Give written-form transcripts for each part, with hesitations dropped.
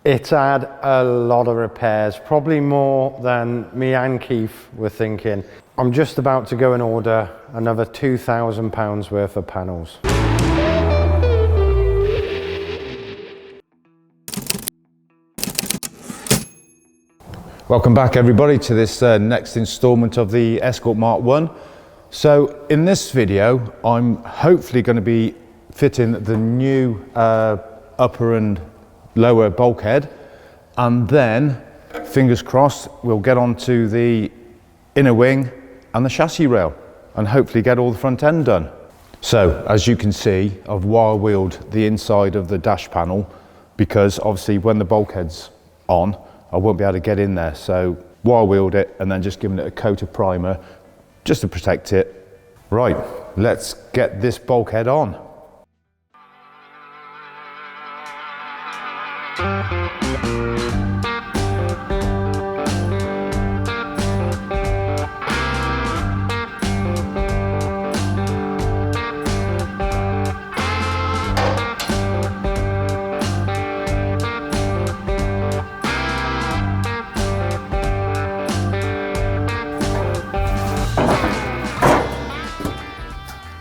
It's had a lot of repairs, probably more than me and Keith were thinking. I'm just about to go and order another £2,000 worth of panels. Welcome back everybody to this next installment of the Escort Mark 1. So in this video, I'm hopefully going to be fitting the new upper and lower bulkhead, and then fingers crossed we'll get onto the inner wing and the chassis rail and hopefully get all the front end done. So as you can see, I've wire wheeled the inside of the dash panel because obviously when the bulkhead's on I won't be able to get in there, so wire wheeled it and then just giving it a coat of primer just to protect it. Right, let's get this bulkhead on.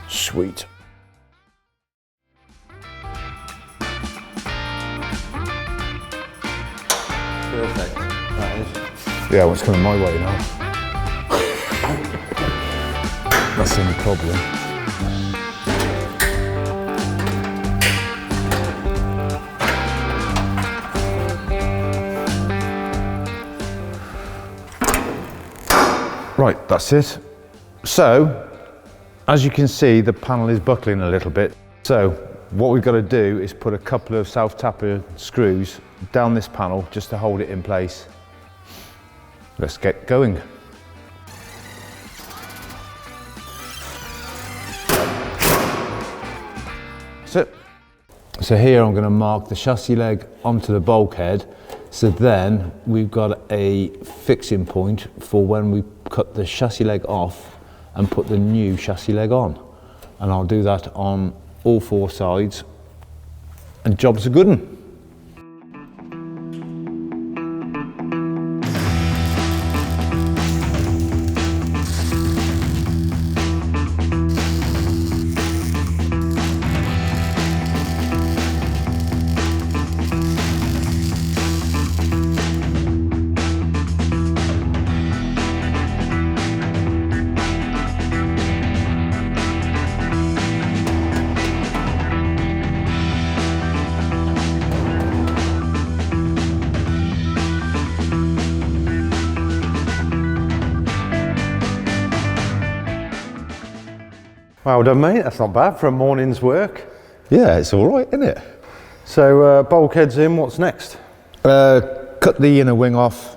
Sweet. Perfect, that is. Yeah, what's coming my way now? That's the only problem. Right, that's it. So, as you can see, the panel is buckling a little bit. So what we've got to do is put a couple of self-tapper screws down this panel just to hold it in place. Let's get going. So here I'm going to mark the chassis leg onto the bulkhead. So then we've got a fixing point for when we cut the chassis leg off and put the new chassis leg on. And I'll do that on all four sides, and job's a good one. Well done, mate. That's not bad for a morning's work. Yeah, it's all right, isn't it? So bulkhead's in, what's next? Cut the inner wing off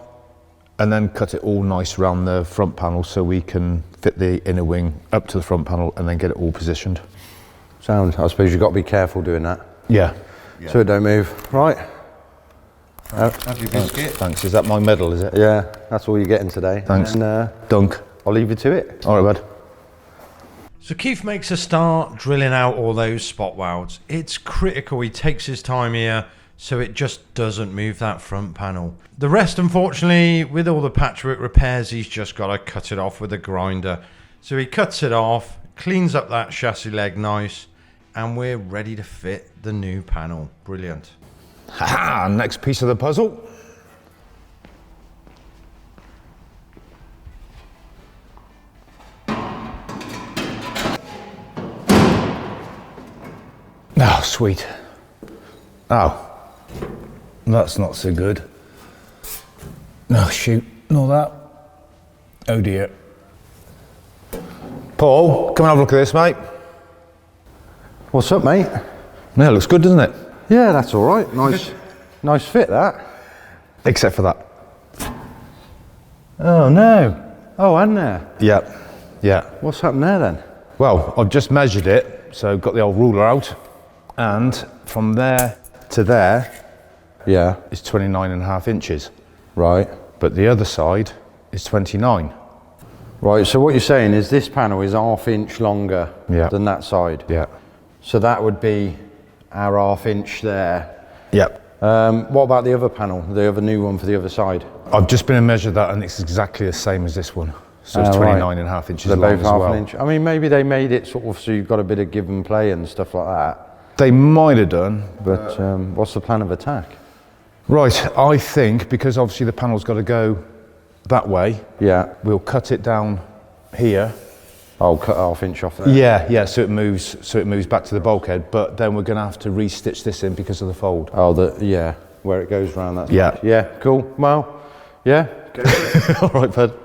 and then cut it all nice around the front panel so we can fit the inner wing up to the front panel and then get it all positioned. Sound. I suppose you've got to be careful doing that. Yeah. So it don't move. Right. Have your biscuit. Thanks. Is that my medal, is it? Yeah, that's all you're getting today. Thanks. And, Dunk. I'll leave you to it. All right, bud. So Keith makes a start drilling out all those spot welds. It's critical he takes his time here so it just doesn't move that front panel. The rest, unfortunately, with all the patchwork repairs, he's just got to cut it off with a grinder. So he cuts it off, cleans up that chassis leg nice, and we're ready to fit the new panel. Brilliant. Haha, next piece of the puzzle. Oh, sweet. Oh, that's not so good. Oh, shoot, not that. Oh dear. Paul, come and have a look at this, mate. What's up, mate? Yeah, it looks good, doesn't it? Yeah, that's all right. Nice, nice fit, that. Except for that. Oh, no. Oh, and there. Yeah, yeah. What's happened there, then? Well, I've just measured it, so got the old ruler out, and from there to there Yeah. is 29.5 inches. Right. But the other side is 29. Right, so what you're saying is this panel is ½ inch longer than that side. Yeah. So that would be our ½ inch there. Yep. What about the other panel, the other new one for the other side? I've just been and measured that, and it's exactly the same as this one. So it's 29.5 inches They're long both as half well. an inch. I mean, maybe they made it sort of so you've got a bit of give and play and stuff like that. They might have done. But what's the plan of attack? Right, I think because obviously the panel's got to go that way. Yeah. We'll cut it down here. Oh, cut half inch off there. Yeah, so it moves back to the bulkhead, but then we're going to have to re-stitch this in because of the fold. Oh, yeah, where it goes round that. Yeah. Yeah, cool. Well, yeah. All right, bud.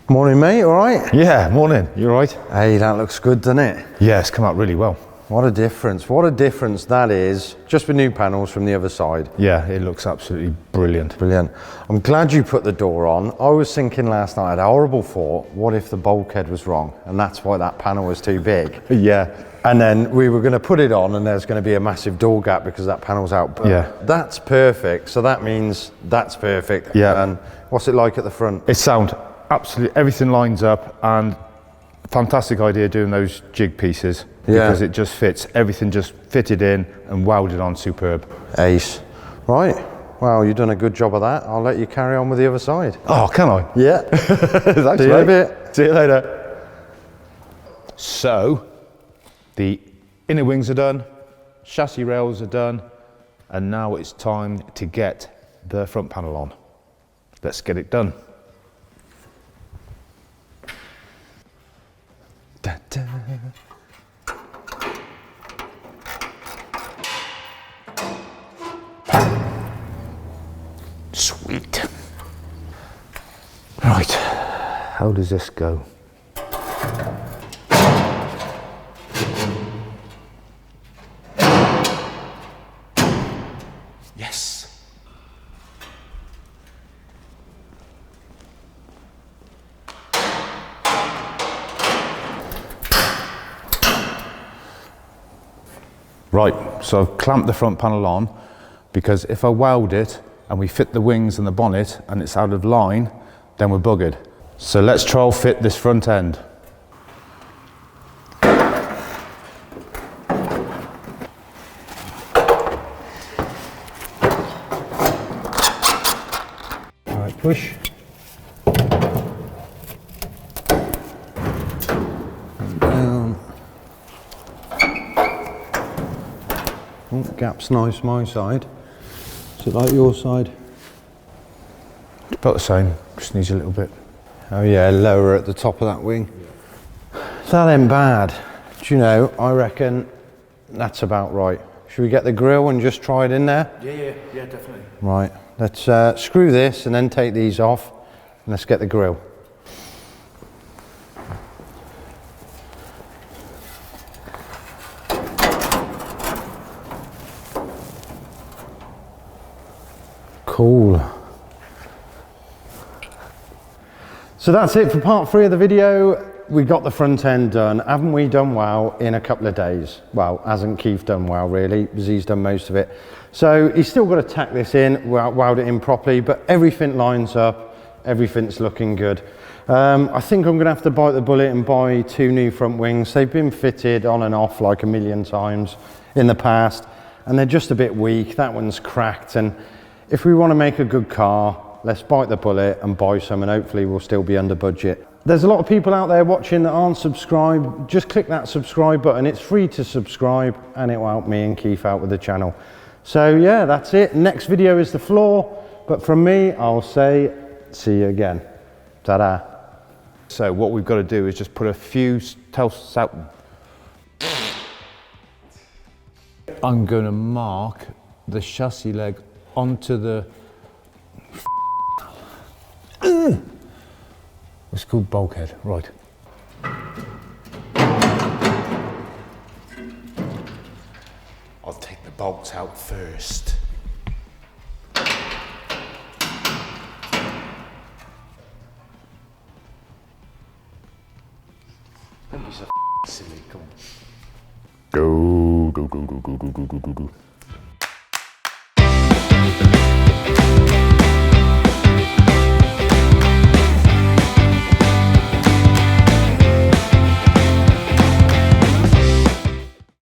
Morning, mate, all right? Yeah, morning. You all right? Hey, that looks good, doesn't it? Yeah, it's come out really well. What a difference that is, just with new panels from the other side. Yeah, it looks absolutely brilliant. Brilliant. I'm glad you put the door on. I was thinking last night, I had a horrible thought, what if the bulkhead was wrong? And that's why that panel was too big. Yeah. And then we were going to put it on and there's going to be a massive door gap because that panel's out. But Yeah. that's perfect. So that means that's perfect. Yeah. And what's it like at the front? It's sound. Absolutely everything lines up, and fantastic idea doing those jig pieces because it just fits. Everything just fitted in and welded on superb. Ace. Right. Well, you've done a good job of that. I'll let you carry on with the other side. Oh, can I? Yeah. Thanks, See you in a mate. bit. See you later. So, the inner wings are done, chassis rails are done, and now it's time to get the front panel on. Let's get it done. Da, da. Sweet. Right, how does this go? Yes. Right, so I've clamped the front panel on because if I weld it and we fit the wings and the bonnet and it's out of line, then we're buggered. So let's trial fit this front end. All right, push. And down. Oh, gap's nice my side. Is it like your side? About the same, just needs a little bit. Oh yeah, lower at the top of that wing. That ain't bad. Do you know, I reckon that's about right. Should we get the grill and just try it in there? Yeah, definitely. Right, let's screw this and then take these off and let's get the grill. Cool. So that's it for part 3 of the video. We got the front end done. Haven't we done well in a couple of days? Well, hasn't Keith done well really, because he's done most of it. So he's still got to tack this in, weld it in properly, but everything lines up, everything's looking good. I think I'm gonna have to bite the bullet and buy 2 new front wings. They've been fitted on and off like a million times in the past, and they're just a bit weak. That one's cracked, and if we want to make a good car, let's bite the bullet and buy some, and hopefully we'll still be under budget. There's a lot of people out there watching that aren't subscribed. Just click that subscribe button. It's free to subscribe, and it will help me and Keith out with the channel. So yeah, that's it. Next video is the floor, but from me, I'll say see you again. Ta-da. So what we've got to do is just put a few I'm going to mark the chassis leg onto the it's called bulkhead, right. I'll take the bolts out first. Don't be so silly, come on. Go.